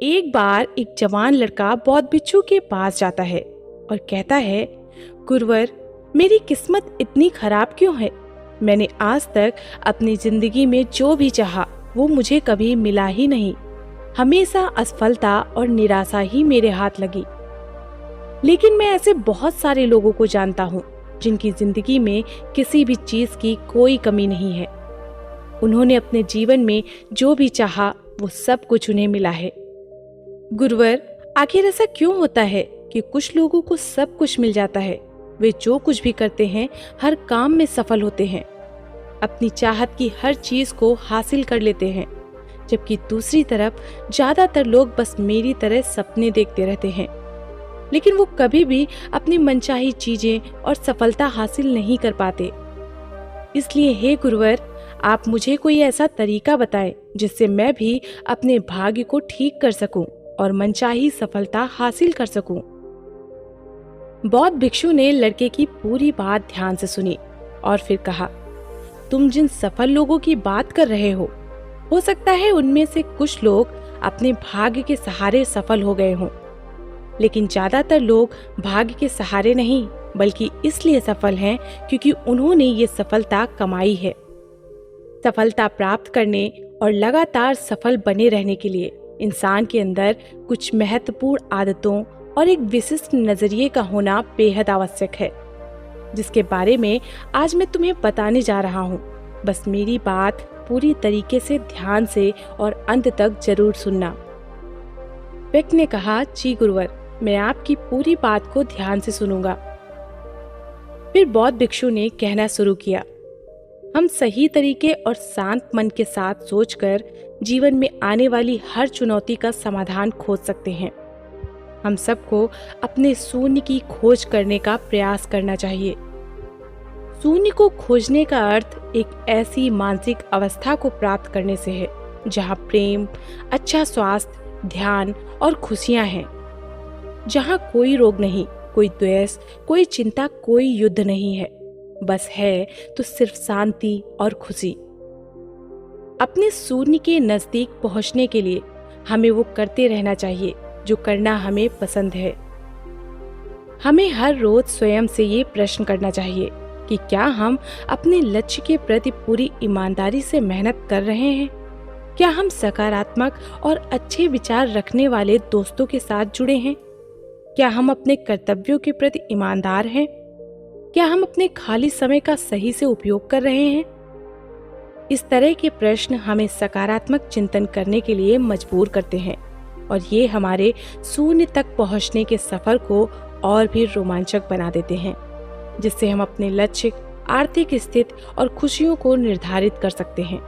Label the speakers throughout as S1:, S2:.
S1: एक बार एक जवान लड़का बौद्ध भिक्षु के पास जाता है और कहता है, गुरुवर, मेरी किस्मत इतनी खराब क्यों है? मैंने आज तक अपनी जिंदगी में जो भी चाहा वो मुझे कभी मिला ही नहीं। हमेशा असफलता और निराशा ही मेरे हाथ लगी। लेकिन मैं ऐसे बहुत सारे लोगों को जानता हूँ जिनकी जिंदगी में किसी भी चीज की कोई कमी नहीं है। उन्होंने अपने जीवन में जो भी चाहा वो सब कुछ उन्हें मिला है। गुरुवर, आखिर ऐसा क्यों होता है कि कुछ लोगों को सब कुछ मिल जाता है, वे जो कुछ भी करते हैं हर काम में सफल होते हैं, अपनी चाहत की हर चीज को हासिल कर लेते हैं, जबकि दूसरी तरफ ज्यादातर लोग बस मेरी तरह सपने देखते रहते हैं, लेकिन वो कभी भी अपनी मनचाही चीजें और सफलता हासिल नहीं कर पाते। इसलिए हे गुरुवर, आप मुझे कोई ऐसा तरीका बताएं जिससे मैं भी अपने भाग्य को ठीक कर सकूं और मनचाही सफलता हासिल कर सकूं। बौद्ध भिक्षु ने लड़के की पूरी बात ध्यान से सुनी और फिर कहा, तुम जिन सफल लोगों की बात कर रहे हो सकता है उनमें से कुछ लोग अपने भाग्य के सहारे सफल हो गए हों, लेकिन ज्यादातर लोग भाग्य के सहारे नहीं बल्कि इसलिए सफल हैं क्योंकि उन्होंने ये सफलता कमाई है। सफलता प्राप्त करने और लगातार सफल बने रहने के लिए इंसान के अंदर कुछ महत्वपूर्ण आदतों और एक विशिष्ट नजरिए का होना बेहद आवश्यक है, जिसके बारे में आज मैं तुम्हें बताने जा रहा हूँ। बस मेरी बात पूरी तरीके से ध्यान से और अंत तक जरूर सुनना। व्यक्ति ने कहा, जी गुरुवर, मैं आपकी पूरी बात को ध्यान से सुनूंगा। फिर बौद्ध भिक्षु ने कहना शुरू किया, हम सही तरीके और शांत मन के साथ सोचकर जीवन में आने वाली हर चुनौती का समाधान खोज सकते हैं। हम सबको अपने शून्य की खोज करने का प्रयास करना चाहिए। शून्य को खोजने का अर्थ एक ऐसी मानसिक अवस्था को प्राप्त करने से है जहां प्रेम, अच्छा स्वास्थ्य, ध्यान और खुशियां हैं, जहां कोई रोग नहीं, कोई द्वेष, कोई चिंता, कोई युद्ध नहीं है, बस है तो सिर्फ शांति और खुशी। अपने शून्य के नजदीक पहुंचने के लिए हमें वो करते रहना चाहिए जो करना हमें पसंद है। हमें हर रोज स्वयं से ये प्रश्न करना चाहिए कि क्या हम अपने लक्ष्य के प्रति पूरी ईमानदारी से मेहनत कर रहे हैं? क्या हम सकारात्मक और अच्छे विचार रखने वाले दोस्तों के साथ जुड़े हैं? क्या हम अपने कर्तव्यों के प्रति ईमानदार हैं? क्या हम अपने खाली समय का सही से उपयोग कर रहे हैं? इस तरह के प्रश्न हमें सकारात्मक चिंतन करने के लिए मजबूर करते हैं और ये हमारे शून्य तक पहुंचने के सफर को और भी रोमांचक बना देते हैं, जिससे हम अपने लक्ष्य, आर्थिक स्थिति और खुशियों को निर्धारित कर सकते हैं।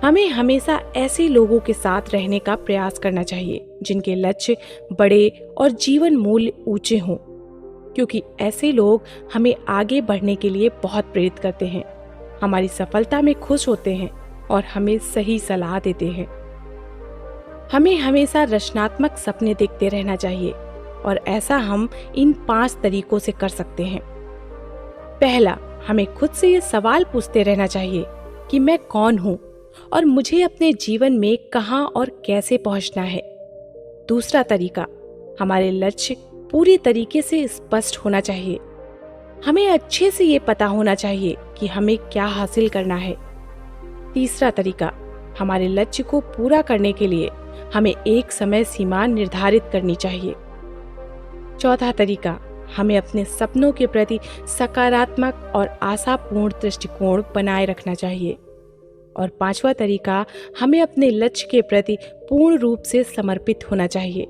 S1: हमें हमेशा ऐसे लोगों के साथ रहने का प्रयास करना चाहिए जिनके लक्ष्य बड़े और जीवन मूल्य ऊंचे हों, क्योंकि ऐसे लोग हमें आगे बढ़ने के लिए बहुत प्रेरित करते हैं, हमारी सफलता में खुश होते हैं और हमें सही सलाह देते हैं। हमें हमेशा रचनात्मक सपने देखते रहना चाहिए और ऐसा हम इन 5 तरीकों से कर सकते हैं। पहला, हमें खुद से ये सवाल पूछते रहना चाहिए कि मैं कौन हूँ और मुझे अपने जीवन में कहाँ और कैसे पहुँचना है। दूसरा तरीका, हमारे लक्ष्य पूरी तरीके से स्पष्ट होना चाहिए। हमें अच्छे से ये पता होना चाहिए कि हमें क्या हासिल करना है। तीसरा तरीका, हमारे लक्ष्य को पूरा करने के लिए हमें एक समय सीमा निर्धारित करनी चाहिए। चौथा तरीका, हमें अपने सपनों के प्रति सकारात्मक और आशापूर्ण दृष्टिकोण बनाए रखना चाहिए। और पांचवा तरीका, हमें अपने लक्ष्य के प्रति पूर्ण रूप से समर्पित होना चाहिए।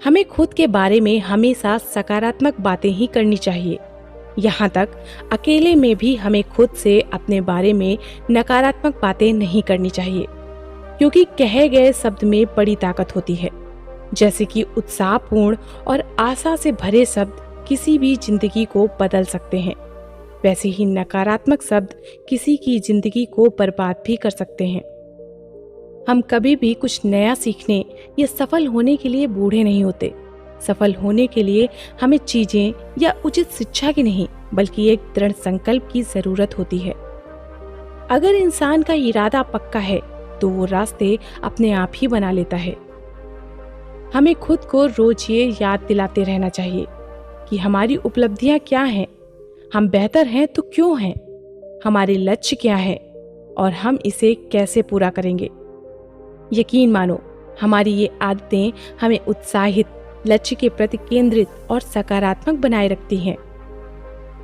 S1: हमें खुद के बारे में हमेशा सकारात्मक बातें ही करनी चाहिए। यहाँ तक अकेले में भी हमें खुद से अपने बारे में नकारात्मक बातें नहीं करनी चाहिए, क्योंकि कहे गए शब्द में बड़ी ताकत होती है। जैसे कि उत्साहपूर्ण और आशा से भरे शब्द किसी भी जिंदगी को बदल सकते हैं, वैसे ही नकारात्मक शब्द किसी की जिंदगी को बर्बाद भी कर सकते हैं। हम कभी भी कुछ नया सीखने या सफल होने के लिए बूढ़े नहीं होते। सफल होने के लिए हमें चीजें या उचित शिक्षा की नहीं बल्कि एक दृढ़ संकल्प की जरूरत होती है। अगर इंसान का इरादा पक्का है तो वो रास्ते अपने आप ही बना लेता है। हमें खुद को रोज ये याद दिलाते रहना चाहिए कि हमारी उपलब्धियां क्या हैं, हम बेहतर हैं तो क्यों हैं, हमारे लक्ष्य क्या है और हम इसे कैसे पूरा करेंगे। यकीन मानो, हमारी ये आदतें हमें उत्साहित, लक्ष्य के प्रति केंद्रित और सकारात्मक बनाए रखती हैं।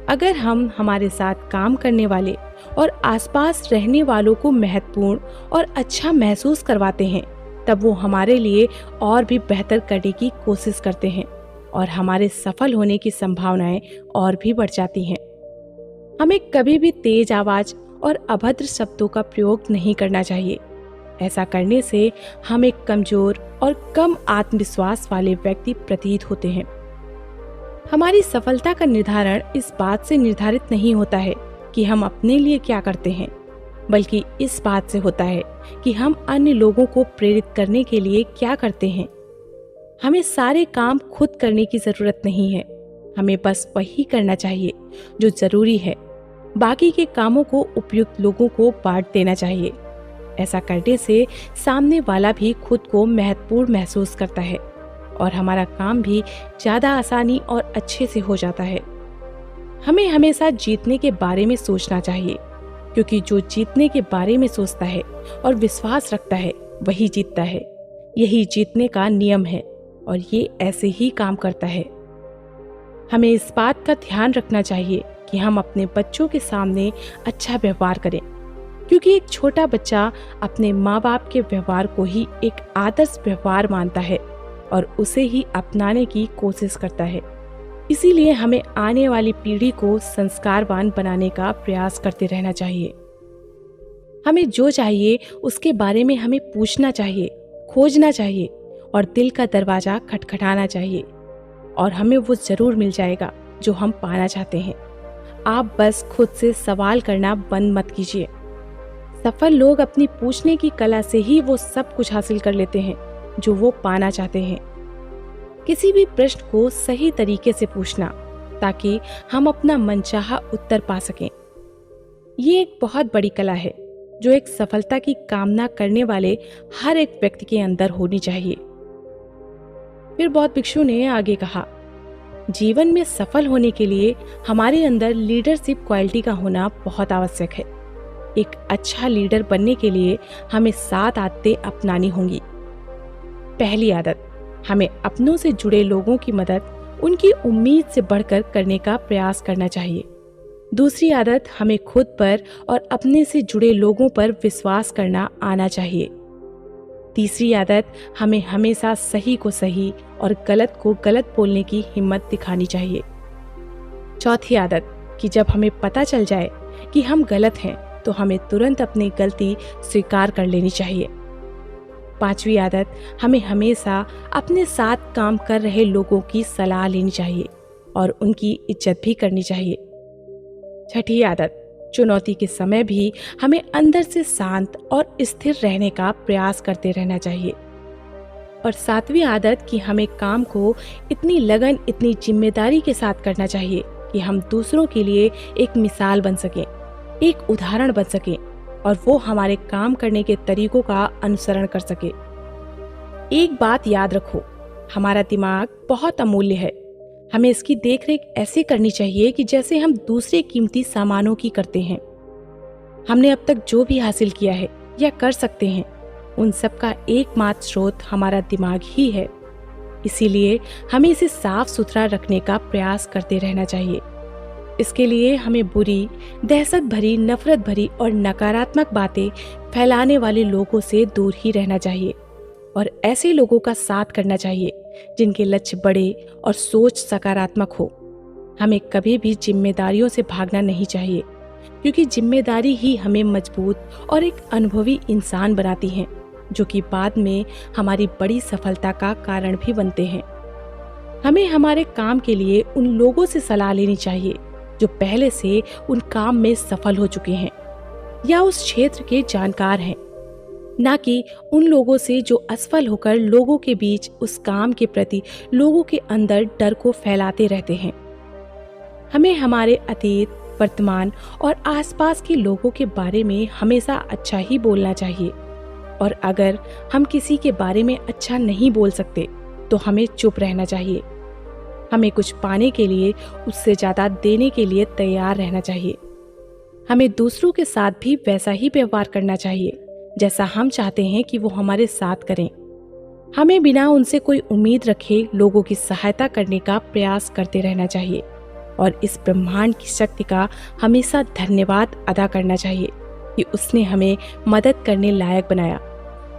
S1: अगर हम हमारे साथ काम करने वाले और आसपास रहने वालों को महत्वपूर्ण और अच्छा महसूस करवाते हैं, तब वो हमारे लिए और भी बेहतर करने की कोशिश करते हैं और हमारे सफल होने की संभावनाएं और भी बढ़ जाती हैं। हमें कभी भी तेज आवाज और अभद्र शब्दों का प्रयोग नहीं करना चाहिए। ऐसा करने से हम एक कमजोर और कम आत्मविश्वास वाले व्यक्ति प्रतीत होते हैं। हमारी सफलता का निर्धारण इस बात से निर्धारित नहीं होता है कि हम अपने लिए क्या करते हैं, बल्कि इस बात से होता है कि हम अन्य लोगों को प्रेरित करने के लिए क्या करते हैं। हमें सारे काम खुद करने की जरूरत नहीं है, हमें बस वही करना चाहिए जो जरूरी है। बाकी के कामों को उपयुक्त लोगों को बांट देना चाहिए। ऐसा करने से सामने वाला भी खुद को महत्वपूर्ण महसूस करता है और हमारा काम भी ज्यादा आसानी और अच्छे से हो जाता है। हमें हमेशा जीतने के बारे में सोचना चाहिए, क्योंकि जो जीतने के बारे में सोचता है और विश्वास रखता है वही जीतता है। यही जीतने का नियम है और ये ऐसे ही काम करता है। हमें इस बात का ध्यान रखना चाहिए कि हम अपने बच्चों के सामने अच्छा व्यवहार करें, क्योंकि एक छोटा बच्चा अपने माँ बाप के व्यवहार को ही एक आदर्श व्यवहार मानता है और उसे ही अपनाने की कोशिश करता है। इसीलिए हमें आने वाली पीढ़ी को संस्कारवान बनाने का प्रयास करते रहना चाहिए। हमें जो चाहिए उसके बारे में हमें पूछना चाहिए, खोजना चाहिए और दिल का दरवाजा खटखटाना चाहिए और हमें वो जरूर मिल जाएगा जो हम पाना चाहते हैं। आप बस खुद से सवाल करना बंद मत कीजिए। सफल लोग अपनी पूछने की कला से ही वो सब कुछ हासिल कर लेते हैं जो वो पाना चाहते हैं। किसी भी प्रश्न को सही तरीके से पूछना ताकि हम अपना मनचाहा उत्तर पा सकें। ये एक बहुत बड़ी कला है जो एक सफलता की कामना करने वाले हर एक व्यक्ति के अंदर होनी चाहिए। फिर बौद्ध भिक्षु ने आगे कहा, जीवन में सफल होने के लिए हमारे अंदर लीडरशिप क्वालिटी का होना बहुत आवश्यक है। एक अच्छा लीडर बनने के लिए हमें 7 आदतें अपनानी होंगी। पहली आदत, हमें अपनों से जुड़े लोगों की मदद उनकी उम्मीद से बढ़कर करने का प्रयास करना चाहिए। दूसरी आदत, हमें खुद पर और अपने से जुड़े लोगों पर विश्वास करना आना चाहिए। तीसरी आदत, हमें हमेशा सही को सही और गलत को गलत बोलने की हिम्मत दिखानी चाहिए। चौथी आदत, कि जब हमें पता चल जाए कि हम गलत हैं तो हमें तुरंत अपनी गलती स्वीकार कर लेनी चाहिए। पांचवी आदत, हमें हमेशा अपने साथ काम कर रहे लोगों की सलाह लेनी चाहिए और उनकी इज्जत भी करनी चाहिए। छठी आदत, चुनौती के समय भी हमें अंदर से शांत और स्थिर रहने का प्रयास करते रहना चाहिए। और सातवीं आदत, कि हमें काम को इतनी लगन, इतनी जिम्मेदारी के साथ करना चाहिए कि हम दूसरों के लिए एक मिसाल बन सकें, एक उदाहरण बन सकें और वो हमारे काम करने के तरीकों का अनुसरण कर सके। एक बात याद रखो, हमारा दिमाग बहुत अमूल्य है। हमें इसकी देखरेख ऐसे करनी चाहिए कि जैसे हम दूसरे कीमती सामानों की करते हैं। हमने अब तक जो भी हासिल किया है या कर सकते हैं, उन सब का एकमात्र स्रोत हमारा दिमाग ही है। इसीलिए हमें इसे साफ सुथरा रखने का प्रयास करते रहना चाहिए। इसके लिए हमें बुरी, दहशत भरी, नफरत भरी और नकारात्मक बातें फैलाने वाले लोगों से दूर ही रहना चाहिए और ऐसे लोगों का साथ करना चाहिए जिनके लक्ष्य बड़े और सोच सकारात्मक हो। हमें कभी भी जिम्मेदारियों से भागना नहीं चाहिए, क्योंकि जिम्मेदारी ही हमें मजबूत और एक अनुभवी इंसान बनाती है, जो कि बाद में हमारी बड़ी सफलता का कारण भी बनते हैं। हमें हमारे काम के लिए उन लोगों से सलाह लेनी चाहिए जो पहले से उन काम में सफल हो चुके हैं या उस क्षेत्र के जानकार हैं, ना कि उन लोगों से जो असफल होकर लोगों के बीच उस काम के प्रति लोगों के अंदर डर को फैलाते रहते हैं। हमें हमारे अतीत, वर्तमान और आसपास के लोगों के बारे में हमेशा अच्छा ही बोलना चाहिए। और अगर हम किसी के बारे में अच्छा नहीं बोल सकते तो हमें चुप रहना चाहिए। हमें कुछ पाने के लिए उससे ज्यादा देने के लिए तैयार रहना चाहिए। हमें दूसरों के साथ भी वैसा ही व्यवहार करना चाहिए जैसा हम चाहते हैं कि वो हमारे साथ करें। हमें बिना उनसे कोई उम्मीद रखे लोगों की सहायता करने का प्रयास करते रहना चाहिए और इस ब्रह्मांड की शक्ति का हमेशा धन्यवाद अदा करना चाहिए कि उसने हमें मदद करने लायक बनाया।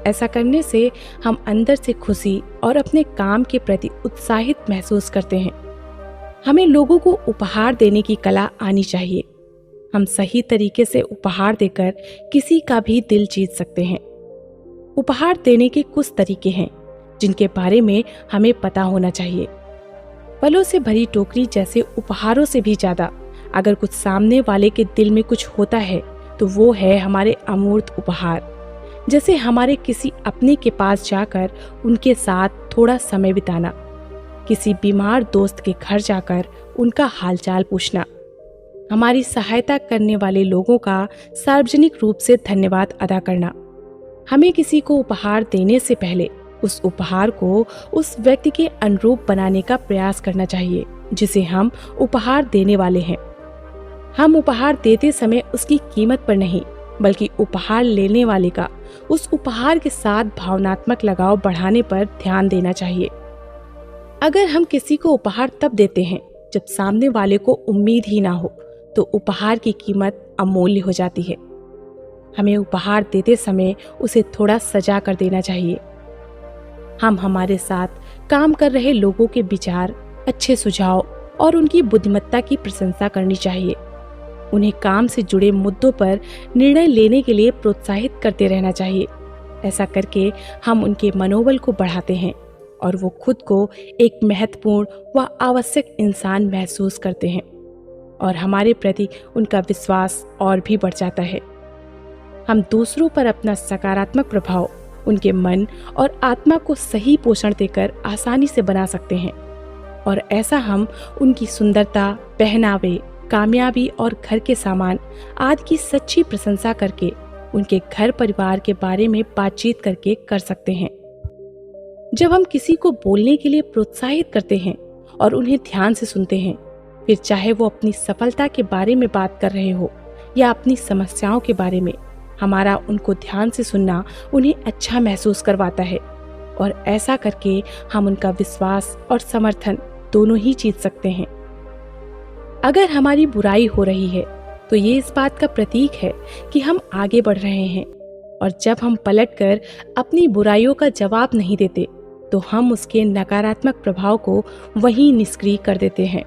S1: ऐसा करने से हम अंदर से खुशी और अपने काम के प्रति उत्साहित महसूस करते हैं। हमें लोगों को उपहार देने की कला आनी चाहिए। हम सही तरीके से उपहार देकर किसी का भी दिल जीत सकते हैं। उपहार देने के कुछ तरीके हैं जिनके बारे में हमें पता होना चाहिए। फलों से भरी टोकरी जैसे उपहारों से भी ज्यादा अगर कुछ सामने वाले के दिल में कुछ होता है तो वो है हमारे अमूर्त उपहार। जैसे हमारे किसी अपने के पास जाकर उनके साथ थोड़ा समय बिताना, किसी बीमार दोस्त के घर जाकर उनका हालचाल पूछना, हमारी सहायता करने वाले लोगों का सार्वजनिक रूप से धन्यवाद अदा करना। हमें किसी को उपहार देने से पहले उस उपहार को उस व्यक्ति के अनुरूप बनाने का प्रयास करना चाहिए जिसे हम उपहार देने वाले हैं। हम उपहार देते समय उसकी कीमत पर नहीं बल्कि उपहार लेने वाले का उस उपहार के साथ भावनात्मक लगाव बढ़ाने पर ध्यान देना चाहिए। अगर हम किसी को उपहार तब देते हैं जब सामने वाले को उम्मीद ही ना हो तो उपहार की कीमत अमूल्य हो जाती है। हमें उपहार देते समय उसे थोड़ा सजा कर देना चाहिए। हम हमारे साथ काम कर रहे लोगों के विचार, अच्छे सुझाव और उनकी बुद्धिमत्ता की प्रशंसा करनी चाहिए। उन्हें काम से जुड़े मुद्दों पर निर्णय लेने के लिए प्रोत्साहित करते रहना चाहिए। ऐसा करके हम उनके मनोबल को बढ़ाते हैं और वो खुद को एक महत्वपूर्ण व आवश्यक इंसान महसूस करते हैं और हमारे प्रति उनका विश्वास और भी बढ़ जाता है। हम दूसरों पर अपना सकारात्मक प्रभाव उनके मन और आत्मा को सही पोषण देकर आसानी से बना सकते हैं और ऐसा हम उनकी सुंदरता, पहनावे, कामयाबी और घर के सामान आदि की सच्ची प्रशंसा करके उनके घर परिवार के बारे में बातचीत करके कर सकते हैं। जब हम किसी को बोलने के लिए प्रोत्साहित करते हैं और उन्हें ध्यान से सुनते हैं, फिर चाहे वो अपनी सफलता के बारे में बात कर रहे हो या अपनी समस्याओं के बारे में, हमारा उनको ध्यान से सुनना उन्हें अच्छा महसूस करवाता है और ऐसा करके हम उनका विश्वास और समर्थन दोनों ही जीत सकते हैं। अगर हमारी बुराई हो रही है तो ये इस बात का प्रतीक है कि हम आगे बढ़ रहे हैं और जब हम पलटकर अपनी बुराइयों का जवाब नहीं देते तो हम उसके नकारात्मक प्रभाव को वहीं निष्क्रिय कर देते हैं।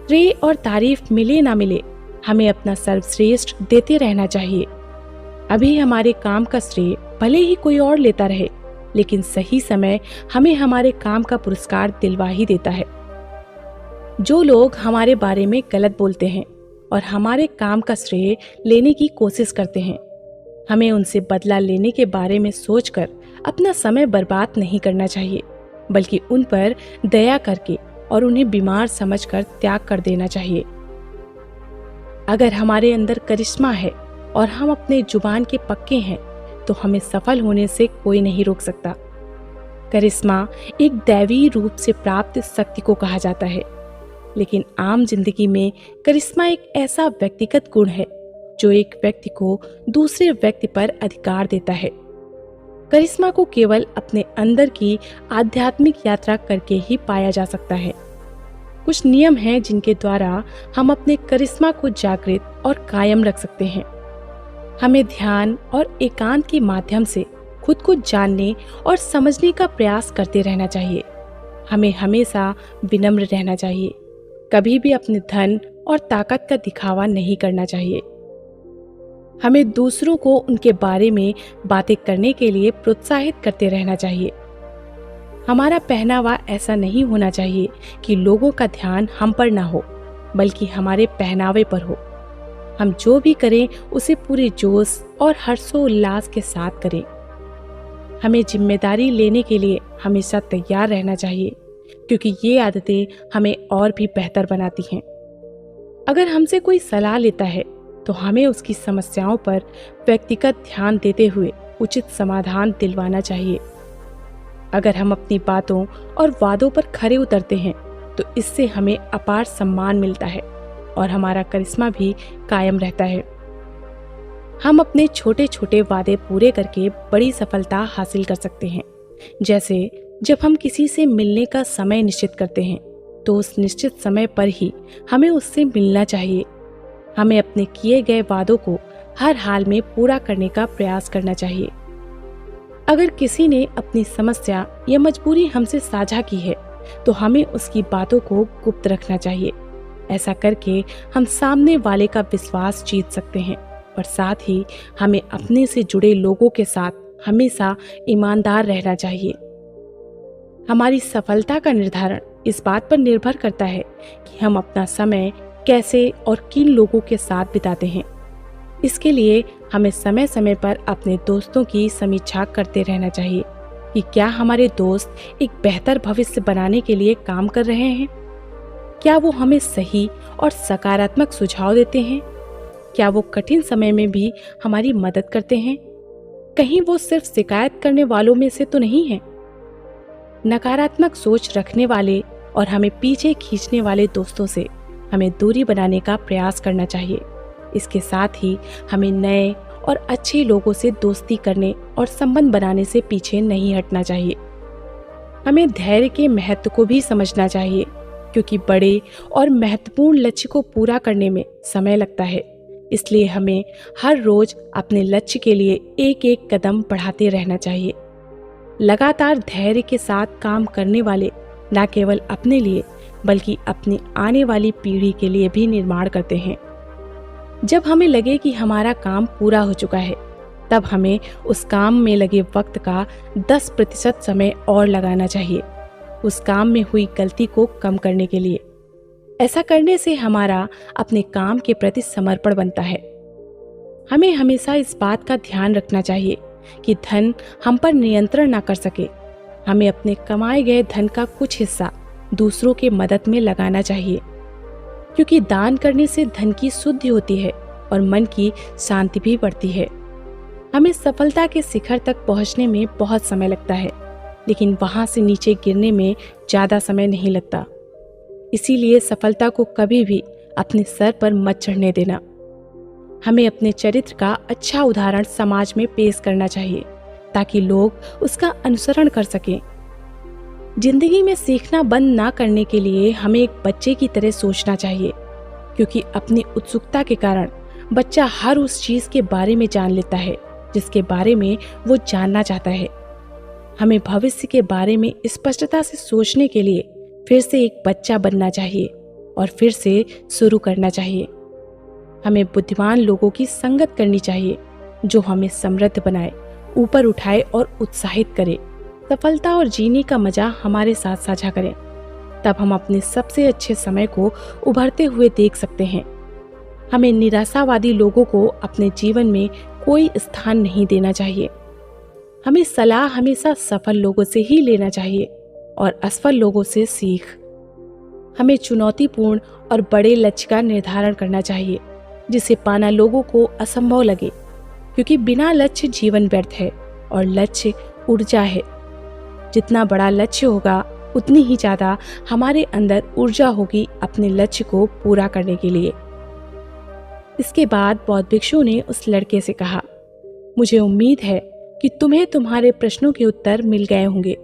S1: श्रेय और तारीफ मिले ना मिले, हमें अपना सर्वश्रेष्ठ देते रहना चाहिए। अभी हमारे काम का श्रेय भले ही कोई और लेता रहे, लेकिन सही समय हमें हमारे काम का पुरस्कार दिलवा ही देता है। जो लोग हमारे बारे में गलत बोलते हैं और हमारे काम का श्रेय लेने की कोशिश करते हैं, हमें उनसे बदला लेने के बारे में सोचकर अपना समय बर्बाद नहीं करना चाहिए, बल्कि उन पर दया करके और उन्हें बीमार समझकर त्याग कर देना चाहिए। अगर हमारे अंदर करिश्मा है और हम अपने जुबान के पक्के हैं तो हमें सफल होने से कोई नहीं रोक सकता। करिश्मा एक दैवीय रूप से प्राप्त शक्ति को कहा जाता है, लेकिन आम जिंदगी में करिश्मा एक ऐसा व्यक्तिगत गुण है जो एक व्यक्ति को दूसरे व्यक्ति पर अधिकार देता है। करिश्मा को केवल अपने अंदर की आध्यात्मिक यात्रा करके ही पाया जा सकता है। कुछ नियम हैं जिनके द्वारा हम अपने करिश्मा को जागृत और कायम रख सकते हैं। हमें ध्यान और एकांत के माध्यम से खुद को जानने और समझने का प्रयास करते रहना चाहिए। हमें हमेशा विनम्र रहना चाहिए, कभी भी अपने धन और ताकत का दिखावा नहीं करना चाहिए। हमें दूसरों को उनके बारे में बातें करने के लिए प्रोत्साहित करते रहना चाहिए। हमारा पहनावा ऐसा नहीं होना चाहिए कि लोगों का ध्यान हम पर ना हो, बल्कि हमारे पहनावे पर हो। हम जो भी करें उसे पूरे जोश और हर्षोल्लास के साथ करें। हमें जिम्मेदारी लेने के लिए हमेशा तैयार रहना चाहिए, क्योंकि ये आदतें हमें और भी बेहतर बनाती हैं। अगर हमसे कोई सलाह लेता है तो हमें उसकी समस्याओं पर व्यक्तिगत ध्यान देते हुए उचित समाधान दिलवाना चाहिए। अगर हम अपनी बातों और वादों पर खरे उतरते हैं तो इससे हमें अपार सम्मान मिलता है और हमारा करिश्मा भी कायम रहता है। हम अपने छोटे छोटे वादे पूरे करके बड़ी सफलता हासिल कर सकते हैं। जैसे जब हम किसी से मिलने का समय निश्चित करते हैं तो उस निश्चित समय पर ही हमें उससे मिलना चाहिए। हमें अपने किए गए वादों को हर हाल में पूरा करने का प्रयास करना चाहिए। अगर किसी ने अपनी समस्या या मजबूरी हमसे साझा की है तो हमें उसकी बातों को गुप्त रखना चाहिए। ऐसा करके हम सामने वाले का विश्वास जीत सकते हैं और साथ ही हमें अपने से जुड़े लोगों के साथ हमेशा ईमानदार रहना चाहिए। हमारी सफलता का निर्धारण इस बात पर निर्भर करता है कि हम अपना समय कैसे और किन लोगों के साथ बिताते हैं। इसके लिए हमें समय समय पर अपने दोस्तों की समीक्षा करते रहना चाहिए कि क्या हमारे दोस्त एक बेहतर भविष्य बनाने के लिए काम कर रहे हैं। क्या वो हमें सही और सकारात्मक सुझाव देते हैं? क्या वो कठिन समय में भी हमारी मदद करते हैं? कहीं वो सिर्फ शिकायत करने वालों में से तो नहीं है? नकारात्मक सोच रखने वाले और हमें पीछे खींचने वाले दोस्तों से हमें दूरी बनाने का प्रयास करना चाहिए। इसके साथ ही हमें नए और अच्छे लोगों से दोस्ती करने और संबंध बनाने से पीछे नहीं हटना चाहिए। हमें धैर्य के महत्व को भी समझना चाहिए, क्योंकि बड़े और महत्वपूर्ण लक्ष्य को पूरा करने में समय लगता है। इसलिए हमें हर रोज अपने लक्ष्य के लिए एक एक कदम बढ़ाते रहना चाहिए। लगातार धैर्य के साथ काम करने वाले न केवल अपने लिए बल्कि अपनी आने वाली पीढ़ी के लिए भी निर्माण करते हैं। जब हमें लगे कि हमारा काम पूरा हो चुका है, तब हमें उस काम में लगे वक्त का 10% समय और लगाना चाहिए, उस काम में हुई गलती को कम करने के लिए। ऐसा करने से हमारा अपने काम के प्रति समर्पण बनता है। हमें हमेशा इस बात का ध्यान रखना चाहिए कि धन हम पर नियंत्रण ना कर सके। हमें अपने कमाए गए धन का कुछ हिस्सा दूसरों के मदद में लगाना चाहिए, क्योंकि दान करने से धन की शुद्धि होती है और मन की शांति भी बढ़ती है। हमें सफलता के शिखर तक पहुंचने में बहुत समय लगता है, लेकिन वहां से नीचे गिरने में ज्यादा समय नहीं लगता। इसीलिए सफलता को कभी भी अपने सर पर मत चढ़ने देना। हमें अपने चरित्र का अच्छा उदाहरण समाज में पेश करना चाहिए ताकि लोग उसका अनुसरण कर सकें। जिंदगी में सीखना बंद ना करने के लिए हमें एक बच्चे की तरह सोचना चाहिए, क्योंकि अपनी उत्सुकता के कारण बच्चा हर उस चीज के बारे में जान लेता है जिसके बारे में वो जानना चाहता है। हमें भविष्य के बारे में स्पष्टता से सोचने के लिए फिर से एक बच्चा बनना चाहिए और फिर से शुरू करना चाहिए। हमें बुद्धिमान लोगों की संगत करनी चाहिए जो हमें समृद्ध बनाए, ऊपर उठाए और उत्साहित करे। सफलता और जीने का मजा हमारे साथ साझा करें, तब हम अपने सबसे अच्छे समय को उभरते हुए देख सकते हैं। हमें निराशावादी लोगों को अपने जीवन में कोई स्थान नहीं देना चाहिए। हमें सलाह हमेशा सफल लोगों से ही लेना चाहिए और असफल लोगों से सीख। हमें चुनौतीपूर्ण और बड़े लक्ष्य का निर्धारण करना चाहिए जिसे पाना लोगों को असंभव लगे, क्योंकि बिना लक्ष्य जीवन व्यर्थ है और लक्ष्य ऊर्जा है। जितना बड़ा लक्ष्य होगा उतनी ही ज्यादा हमारे अंदर ऊर्जा होगी अपने लक्ष्य को पूरा करने के लिए। इसके बाद बौद्ध भिक्षु ने उस लड़के से कहा, मुझे उम्मीद है कि तुम्हें तुम्हारे प्रश्नों के उत्तर मिल गए होंगे,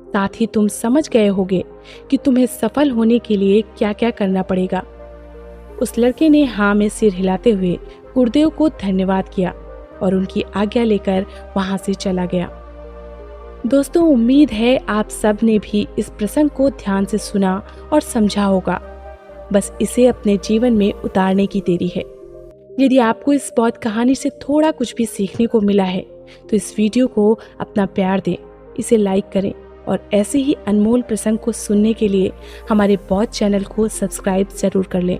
S1: साथ ही तुम समझ गए होगे कि तुम्हें सफल होने के लिए क्या क्या करना पड़ेगा। उस लड़के ने हाँ में सिर हिलाते हुए गुरुदेव को धन्यवाद किया और उनकी आज्ञा लेकर वहां से चला गया। दोस्तों, उम्मीद है आप सब ने भी इस प्रसंग को ध्यान से सुना और समझा होगा। बस इसे अपने जीवन में उतारने की देरी है। यदि आपको इस बौद्ध कहानी से थोड़ा कुछ भी सीखने को मिला है तो इस वीडियो को अपना प्यार दें, इसे लाइक करें और ऐसे ही अनमोल प्रसंग को सुनने के लिए हमारे बौद्ध चैनल को सब्सक्राइब जरूर कर लें।